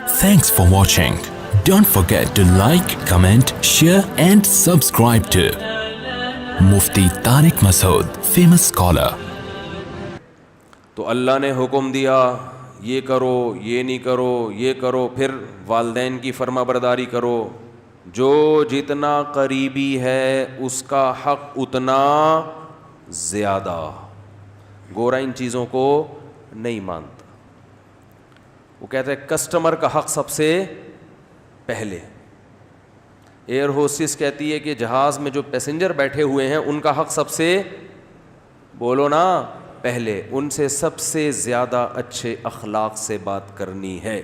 Thanks for watching. Don't forget to like, comment, share and subscribe to Mufti Tariq Masood, famous scholar. تو اللہ نے حکم دیا یہ کرو، یہ نہیں کرو، یہ کرو، پھر والدین کی فرما برداری کرو. جو جتنا قریبی ہے اس کا حق اتنا زیادہ. گورا ان چیزوں کو نہیں مانتا. وہ کہتا ہے کسٹمر کا حق سب سے پہلے. ایئر ہوسٹس کہتی ہے کہ جہاز میں جو پیسنجر بیٹھے ہوئے ہیں ان کا حق سب سے، بولو نا، پہلے. ان سے سب سے زیادہ اچھے اخلاق سے بات کرنی ہے.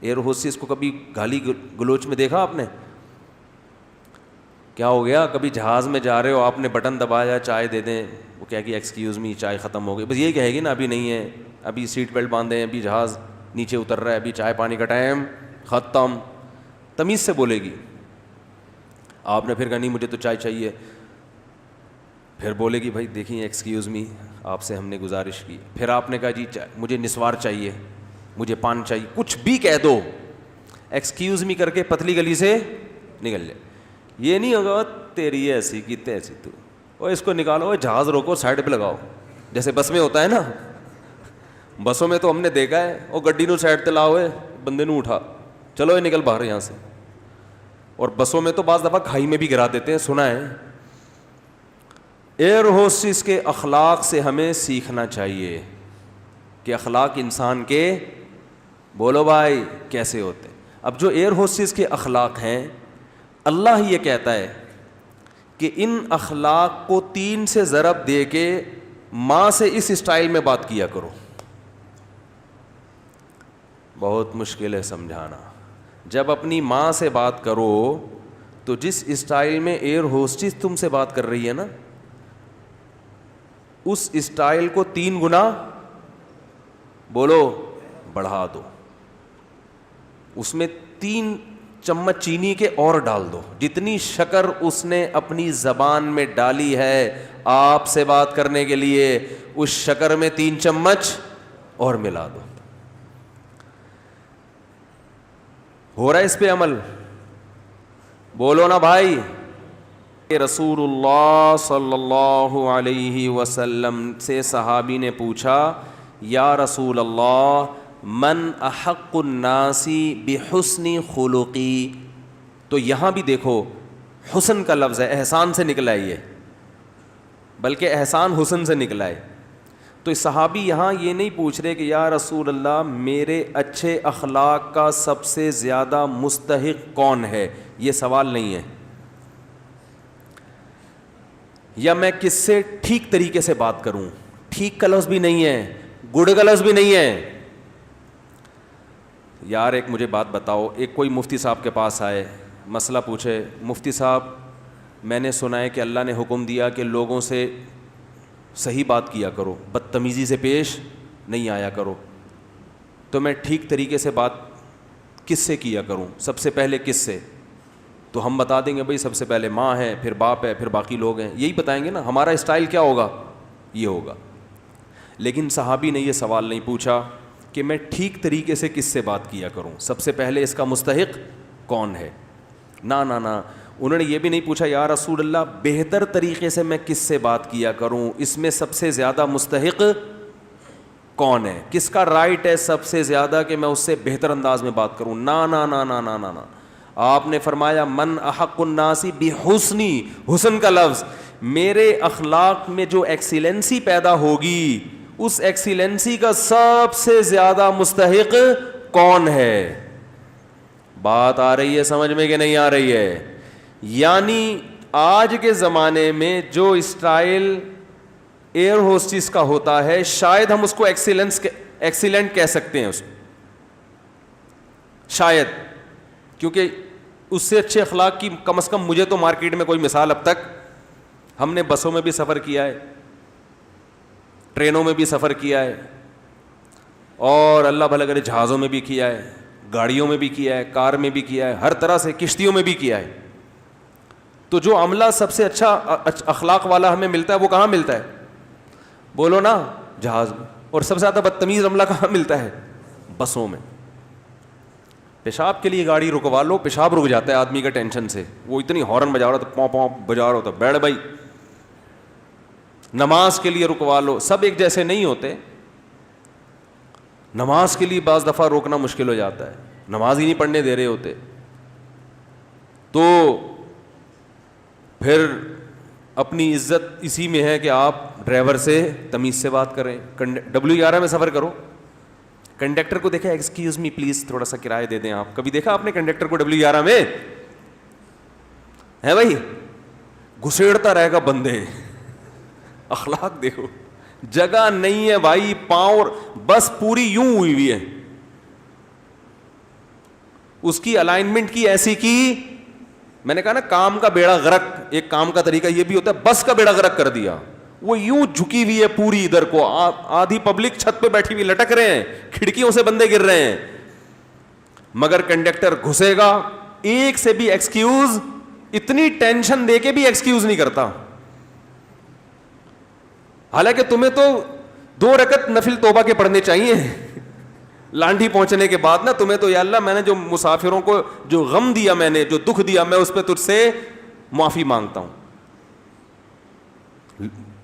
ایئر ہوسٹس کو کبھی گالی گلوچ میں دیکھا آپ نے؟ کیا ہو گیا؟ کبھی جہاز میں جا رہے ہو، آپ نے بٹن دبایا چائے دے دیں، وہ کہے گی ایکسکیوز می چائے ختم ہو گئی، بس یہی کہے گی نا ابھی نہیں ہے، ابھی سیٹ بیلٹ باندھے ہیں، ابھی جہاز نیچے اتر رہا ہے، ابھی چائے پانی کا ٹائم ختم. تمیز سے بولے گی. آپ نے پھر کہا نہیں مجھے تو چائے چاہیے، پھر بولے گی بھائی دیکھیں ایکسکیوز می آپ سے ہم نے گزارش کی. پھر آپ نے کہا جی مجھے نسوار چاہیے، مجھے پان چاہیے، کچھ بھی کہہ دو، ایکسکیوز می کر کے پتلی گلی سے نکل جائے. یہ نہیں ہوگا تیری ایسی کی تیسی تو، اور اس کو نکالو، جہاز روکو سائڈ پہ لگاؤ، جیسے بس میں ہوتا ہے نا. بسوں میں تو ہم نے دیکھا ہے، وہ گڈی نو سائڈ تے لاؤ، بندے نو اٹھا، چلو یہ نکل باہر یہاں سے. اور بسوں میں تو بعض دفعہ کھائی میں بھی گرا دیتے ہیں، سنا ہے. ایئر ہوسٹس کے اخلاق سے ہمیں سیکھنا چاہیے کہ اخلاق انسان کے، بولو بھائی، کیسے ہوتے ہیں. اب جو ایئر ہوسٹس کے اخلاق ہیں، اللہ یہ کہتا ہے کہ ان اخلاق کو 3 سے ضرب دے کے ماں سے اس اسٹائل میں بات کیا کرو. بہت مشکل ہے سمجھانا. جب اپنی ماں سے بات کرو تو جس اسٹائل میں ایئر ہوسٹس تم سے بات کر رہی ہے نا، اس اسٹائل کو 3 گنا، بولو، بڑھا دو. اس میں 3 چمچ چینی کے اور ڈال دو. جتنی شکر اس نے اپنی زبان میں ڈالی ہے آپ سے بات کرنے کے لیے، اس شکر میں 3 چمچ اور ملا دو. ہو رہا ہے اس پہ عمل؟ بولو نا بھائی. رسول اللہ صلی اللہ علیہ وسلم سے صحابی نے پوچھا یا رسول اللہ من احق الناس بحسن خلقی. تو یہاں بھی دیکھو حسن کا لفظ ہے، احسان سے نکلا ہے یہ، بلکہ احسان حسن سے نکلا ہے. تو صحابی یہاں یہ نہیں پوچھ رہے کہ یا رسول اللہ میرے اچھے اخلاق کا سب سے زیادہ مستحق کون ہے، یہ سوال نہیں ہے. یا میں کس سے ٹھیک طریقے سے بات کروں، ٹھیک کا لفظ بھی نہیں ہے، گڈ کا لفظ بھی نہیں ہے. یار ایک مجھے بات بتاؤ، ایک کوئی مفتی صاحب کے پاس آئے، مسئلہ پوچھے، مفتی صاحب میں نے سنا ہے کہ اللہ نے حکم دیا کہ لوگوں سے صحیح بات کیا کرو، بدتمیزی سے پیش نہیں آیا کرو، تو میں ٹھیک طریقے سے بات کس سے کیا کروں، سب سے پہلے کس سے؟ تو ہم بتا دیں گے بھائی سب سے پہلے ماں ہے، پھر باپ ہے، پھر باقی لوگ ہیں، یہی بتائیں گے نا. ہمارا اسٹائل کیا ہوگا؟ یہ ہوگا. لیکن صحابی نے یہ سوال نہیں پوچھا کہ میں ٹھیک طریقے سے کس سے بات کیا کروں، سب سے پہلے اس کا مستحق کون ہے. نا نا نا، انہوں نے یہ بھی نہیں پوچھا یا رسول اللہ بہتر طریقے سے میں کس سے بات کیا کروں، اس میں سب سے زیادہ مستحق کون ہے، کس کا رائٹ ہے سب سے زیادہ کہ میں اس سے بہتر انداز میں بات کروں. نا نا نا نا نا نا نا، آپ نے فرمایا من احق الناس بحسنی، حسن کا لفظ، میرے اخلاق میں جو ایکسیلنسی پیدا ہوگی اس ایکسیلنسی کا سب سے زیادہ مستحق کون ہے. بات آ رہی ہے سمجھ میں کہ نہیں آ رہی ہے؟ یعنی آج کے زمانے میں جو اسٹائل ایئر ہوسٹس کا ہوتا ہے شاید ہم اس کو ایکسیلنٹ کہہ سکتے ہیں، اس کو شاید، کیونکہ اس سے اچھے اخلاق کی کم از کم مجھے تو مارکیٹ میں کوئی مثال اب تک، ہم نے بسوں میں بھی سفر کیا ہے، ٹرینوں میں بھی سفر کیا ہے، اور اللہ بھلا کرے جہازوں میں بھی کیا ہے، گاڑیوں میں بھی کیا ہے، کار میں بھی کیا ہے، ہر طرح سے کشتیوں میں بھی کیا ہے. تو جو عملہ سب سے اچھا اخلاق والا ہمیں ملتا ہے وہ کہاں ملتا ہے؟ بولو نا، جہاز میں. اور سب سے زیادہ بدتمیز عملہ کہاں ملتا ہے؟ بسوں میں. پیشاب کے لیے گاڑی رکوا لو, پیشاب رک جاتا ہے آدمی کا ٹینشن سے, وہ اتنی ہارن بجا رہا تھا, پاؤں پاؤں بجا رہا ہوتا, بیٹھ بھائی. نماز کے لیے رکوا لو, سب ایک جیسے نہیں ہوتے. نماز کے لیے بعض دفعہ روکنا مشکل ہو جاتا ہے, نماز ہی نہیں پڑھنے دے رہے ہوتے, تو پھر اپنی عزت اسی میں ہے کہ آپ ڈرائیور سے تمیز سے بات کریں. W11 میں سفر کرو, کنڈکٹر کو دیکھا, ایکسکیوز می پلیز تھوڑا سا کرایہ دے دیں آپ. کبھی دیکھا آپ نے کنڈکٹر کو W11 میں؟ ہے بھائی, گھسیڑتا رہے گا بندے. اخلاق دیکھو, جگہ نہیں ہے بھائی, پاؤں بس پوری یوں ہوئی ہوئی ہے, اس کی الائنمنٹ کی ایسی کی, میں نے کہا نا کام کا بیڑا غرق. ایک کام کا طریقہ یہ بھی ہوتا ہے, بس کا بیڑا غرق کر دیا, وہ یوں جھکی ہوئی ہے پوری ادھر کو, آدھی پبلک چھت پہ بیٹھی ہوئی لٹک رہے ہیں, کھڑکیوں سے بندے گر رہے ہیں, مگر کنڈکٹر گھسے گا, ایک سے بھی ایکسکیوز, اتنی ٹینشن دے کے بھی ایکسکیوز نہیں کرتا. حالانکہ تمہیں تو 2 رکعت نفل توبہ کے پڑھنے چاہیے لانڈھی پہنچنے کے بعد نا. تمہیں تو یا اللہ میں نے جو مسافروں کو جو غم دیا, میں نے جو دکھ دیا, میں اس پہ تجھ سے معافی مانگتا ہوں.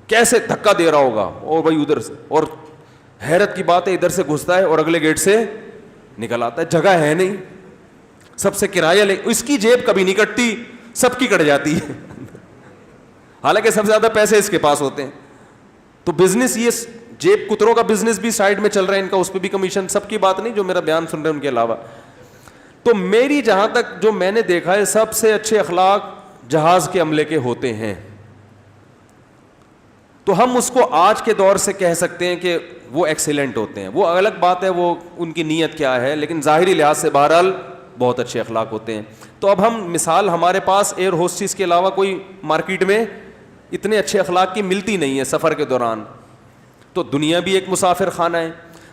کیسے دھکا دے رہا ہوگا, اور بھائی ادھر سے, اور حیرت کی بات ہے ادھر سے گھستا ہے اور اگلے گیٹ سے نکل آتا ہے, جگہ ہے نہیں, سب سے کرایہ لے, اس کی جیب کبھی نہیں کٹتی, سب کی کٹ جاتی ہے حالانکہ سب سے زیادہ پیسے اس کے پاس ہوتے ہیں. تو بزنس, یہ جیب کتروں کا بزنس بھی سائڈ میں چل رہا ہے ان کا, اس پہ بھی کمیشن. سب کی بات نہیں جو میرا بیان سن رہے ہیں ان کے علاوہ. تو میری جہاں تک جو میں نے دیکھا ہے, سب سے اچھے اخلاق جہاز کے عملے کے ہوتے ہیں. تو ہم اس کو آج کے دور سے کہہ سکتے ہیں کہ وہ ایکسیلنٹ ہوتے ہیں. وہ الگ بات ہے وہ ان کی نیت کیا ہے, لیکن ظاہری لحاظ سے بہرحال بہت اچھے اخلاق ہوتے ہیں. تو اب ہم مثال, ہمارے پاس ایئر ہوسٹس کے علاوہ کوئی مارکیٹ میں اتنے اچھے اخلاق کی ملتی نہیں ہے سفر کے دوران. تو دنیا بھی ایک مسافر خانہ ہے.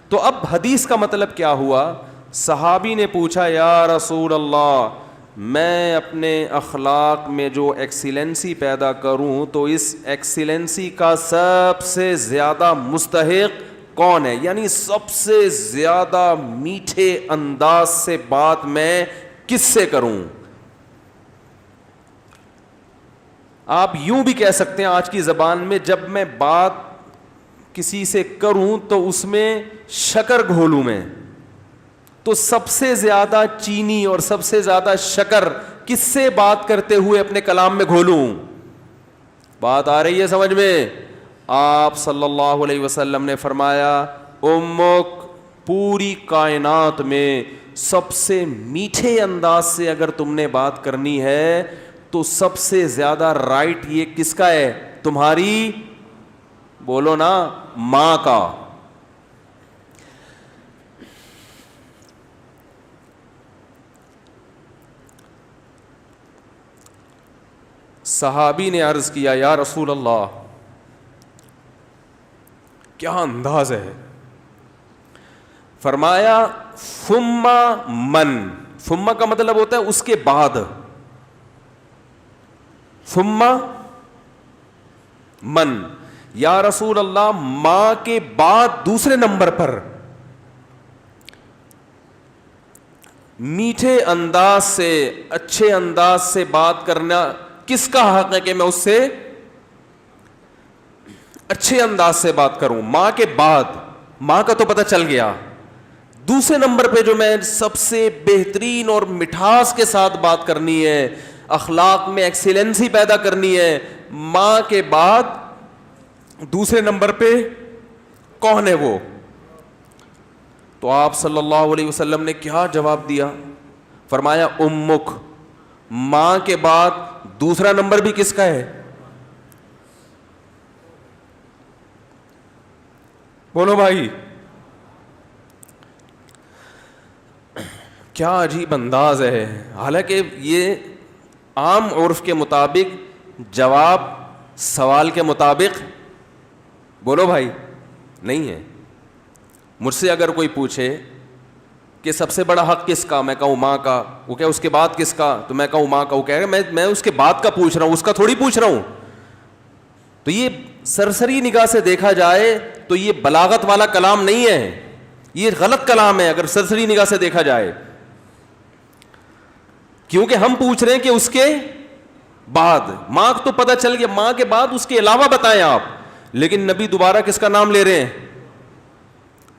تو اب حدیث کا مطلب کیا ہوا, صحابی نے پوچھا یا رسول اللہ, میں اپنے اخلاق میں جو ایکسیلنسی پیدا کروں تو اس ایکسیلنسی کا سب سے زیادہ مستحق کون ہے, یعنی سب سے زیادہ میٹھے انداز سے بات میں کس سے کروں. آپ یوں بھی کہہ سکتے ہیں آج کی زبان میں, جب میں بات کسی سے کروں تو اس میں شکر گھولوں میں, تو سب سے زیادہ چینی اور سب سے زیادہ شکر کس سے بات کرتے ہوئے اپنے کلام میں گھولوں. بات آ رہی ہے سمجھ میں؟ آپ صلی اللہ علیہ وسلم نے فرمایا, امک, پوری کائنات میں سب سے میٹھے انداز سے اگر تم نے بات کرنی ہے تو سب سے زیادہ رائٹ یہ کس کا ہے, تمہاری, بولو نا, ماں کا. صحابی نے عرض کیا یا رسول اللہ, کیا انداز ہے. فرمایا ثم من, ثم کا مطلب ہوتا ہے اس کے بعد, ثم من, یا رسول اللہ ماں کے بعد دوسرے نمبر پر میٹھے انداز سے, اچھے انداز سے بات کرنا کس کا حق ہے کہ میں اس سے اچھے انداز سے بات کروں. ماں کے بعد, ماں کا تو پتہ چل گیا, دوسرے نمبر پہ جو میں سب سے بہترین اور مٹھاس کے ساتھ بات کرنی ہے, اخلاق میں ایکسیلنسی پیدا کرنی ہے, ماں کے بعد دوسرے نمبر پہ کون ہے وہ. تو آپ صلی اللہ علیہ وسلم نے کیا جواب دیا, فرمایا امک, ماں کے بعد دوسرا نمبر بھی کس کا ہے, بولو بھائی. کیا عجیب انداز ہے. حالانکہ یہ عام عرف کے مطابق جواب سوال کے مطابق, بولو بھائی, نہیں ہے. مجھ سے اگر کوئی پوچھے کہ سب سے بڑا حق کس کا, میں کہوں ماں کا, وہ کہ اس کے بعد کس کا, تو میں کہوں ماں کا, وہ کہے گا میں اس کے بعد کا پوچھ رہا ہوں, اس کا تھوڑی پوچھ رہا ہوں. تو یہ سرسری نگاہ سے دیکھا جائے تو یہ بلاغت والا کلام نہیں ہے, یہ غلط کلام ہے اگر سرسری نگاہ سے دیکھا جائے. کیونکہ ہم پوچھ رہے ہیں کہ اس کے بعد. ماں تو پتہ چل گیا, ماں کے بعد اس کے علاوہ بتائیں آپ. لیکن نبی دوبارہ کس کا نام لے رہے ہیں؟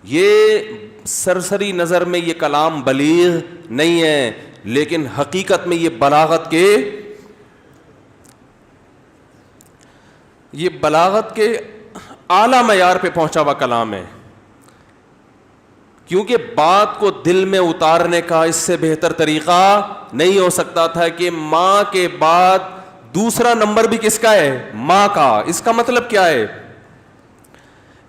یہ سرسری نظر میں یہ کلام بلیغ نہیں ہے, لیکن حقیقت میں یہ بلاغت کے اعلیٰ معیار پہ پہنچا ہوا کلام ہے. کیونکہ بات کو دل میں اتارنے کا اس سے بہتر طریقہ نہیں ہو سکتا تھا کہ ماں کے بعد دوسرا نمبر بھی کس کا ہے؟ ماں کا. اس کا مطلب کیا ہے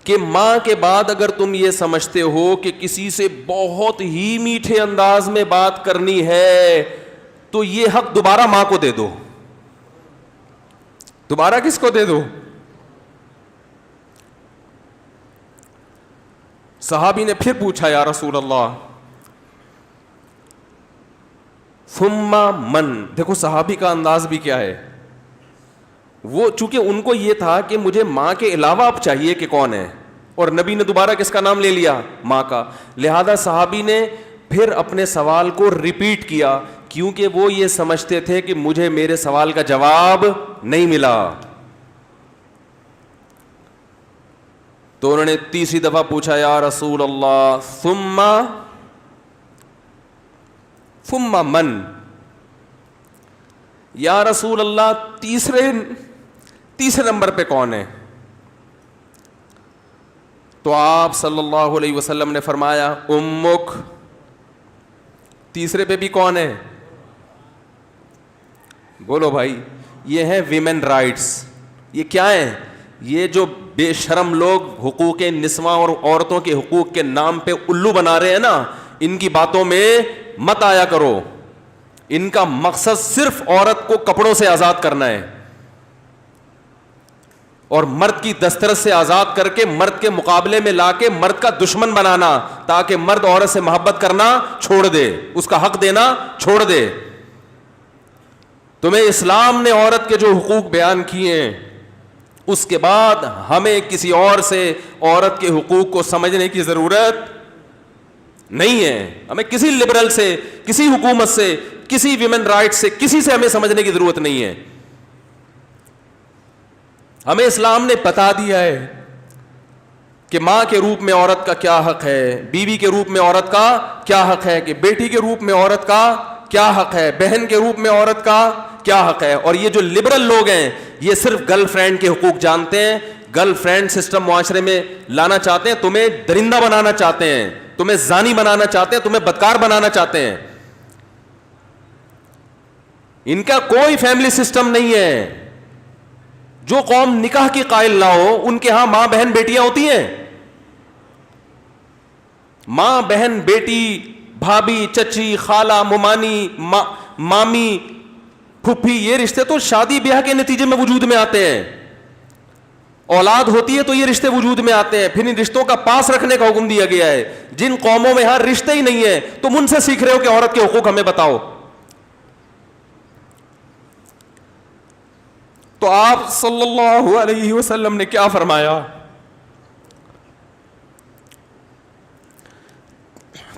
کہ ماں کے بعد اگر تم یہ سمجھتے ہو کہ کسی سے بہت ہی میٹھے انداز میں بات کرنی ہے تو یہ حق دوبارہ ماں کو دے دو. دوبارہ کس کو دے دو؟ صحابی نے پھر پوچھا, یا رسول اللہ ثم من. دیکھو صحابی کا انداز بھی کیا ہے, وہ چونکہ ان کو یہ تھا کہ مجھے ماں کے علاوہ اب چاہیے کہ کون ہے, اور نبی نے دوبارہ کس کا نام لے لیا؟ ماں کا. لہذا صحابی نے پھر اپنے سوال کو ریپیٹ کیا, کیونکہ وہ یہ سمجھتے تھے کہ مجھے میرے سوال کا جواب نہیں ملا. تو انہوں نے تیسری دفعہ پوچھا, یا رسول اللہ ثم من. یا رسول اللہ تیسرے نمبر پہ کون ہے؟ تو آپ صلی اللہ علیہ وسلم نے فرمایا امک. تیسرے پہ بھی کون ہے؟ بولو بھائی. یہ ہیں ویمن رائٹس. یہ کیا ہیں؟ یہ جو بے شرم لوگ حقوق نسواں اور عورتوں کے حقوق کے نام پہ الو بنا رہے ہیں نا, ان کی باتوں میں مت آیا کرو. ان کا مقصد صرف عورت کو کپڑوں سے آزاد کرنا ہے اور مرد کی دسترس سے آزاد کر کے مرد کے مقابلے میں لا کے مرد کا دشمن بنانا, تاکہ مرد عورت سے محبت کرنا چھوڑ دے, اس کا حق دینا چھوڑ دے. تمہیں اسلام نے عورت کے جو حقوق بیان کیے ہیں, اس کے بعد ہمیں کسی اور سے عورت کے حقوق کو سمجھنے کی ضرورت نہیں ہے. ہمیں کسی لبرل سے, کسی حکومت سے, کسی ویمن رائٹ سے, کسی سے ہمیں سمجھنے کی ضرورت نہیں ہے. ہمیں اسلام نے بتا دیا ہے کہ ماں کے روپ میں عورت کا کیا حق ہے, بیوی کے روپ میں عورت کا کیا حق ہے, کہ بیٹی کے روپ میں عورت کا کیا حق ہے, بہن کے روپ میں عورت کا کیا حق ہے. اور یہ جو لبرل لوگ ہیں یہ صرف گرل فرینڈ کے حقوق جانتے ہیں, گرل فرینڈ سسٹم معاشرے میں لانا چاہتے ہیں, تمہیں درندہ بنانا چاہتے ہیں, تمہیں زانی بنانا چاہتے ہیں, تمہیں بدکار بنانا چاہتے ہیں. ان کا کوئی فیملی سسٹم نہیں ہے. جو قوم نکاح کی قائل نہ ہو ان کے ہاں ماں بہن بیٹیاں ہوتی ہیں. ماں بہن بیٹی, بھابھی, چچی, خالہ, ممانی, مامی, پھپھی, یہ رشتے تو شادی بیاہ کے نتیجے میں وجود میں آتے ہیں. اولاد ہوتی ہے تو یہ رشتے وجود میں آتے ہیں. پھر ان رشتوں کا پاس رکھنے کا حکم دیا گیا ہے. جن قوموں میں ہر رشتے ہی نہیں ہے تم ان سے سیکھ رہے ہو کہ عورت کے حقوق ہمیں بتاؤ. تو آپ صلی اللہ علیہ وسلم نے کیا فرمایا؟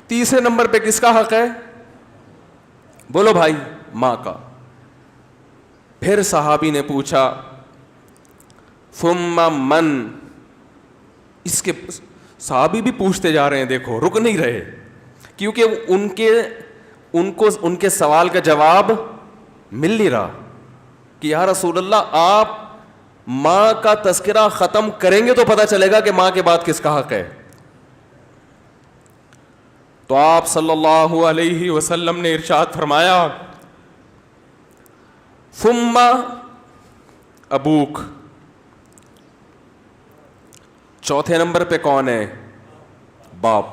تیسرے نمبر پہ کس کا حق ہے؟ بولو بھائی. ماں کا. پھر صحابی نے پوچھا ثم من. اس کے صحابی بھی پوچھتے جا رہے ہیں, دیکھو رک نہیں رہے, کیونکہ ان کے سوال کا جواب مل نہیں رہا کہ یا رسول اللہ آپ ماں کا تذکرہ ختم کریں گے تو پتہ چلے گا کہ ماں کے بعد کس کا حق ہے. تو آپ صلی اللہ علیہ وسلم نے ارشاد فرمایا ثم ابوک. چوتھے نمبر پہ کون ہے؟ باپ.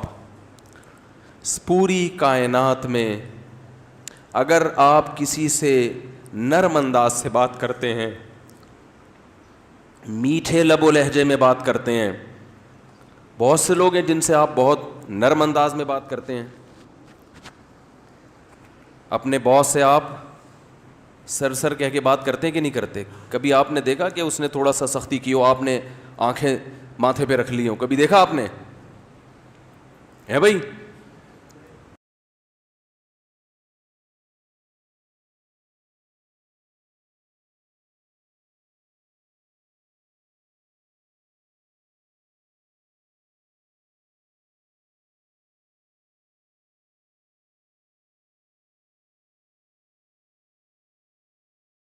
پوری کائنات میں اگر آپ کسی سے نرم انداز سے بات کرتے ہیں, میٹھے لب و لہجے میں بات کرتے ہیں, بہت سے لوگ ہیں جن سے آپ بہت نرم انداز میں بات کرتے ہیں. اپنے باس سے آپ سر کہہ کے بات کرتے ہیں کہ نہیں کرتے؟ کبھی آپ نے دیکھا کہ اس نے تھوڑا سا سختی کی ہو, آپ نے آنکھیں ماتھے پہ رکھ لی ہوں؟ کبھی دیکھا آپ نے؟ ہے بھائی.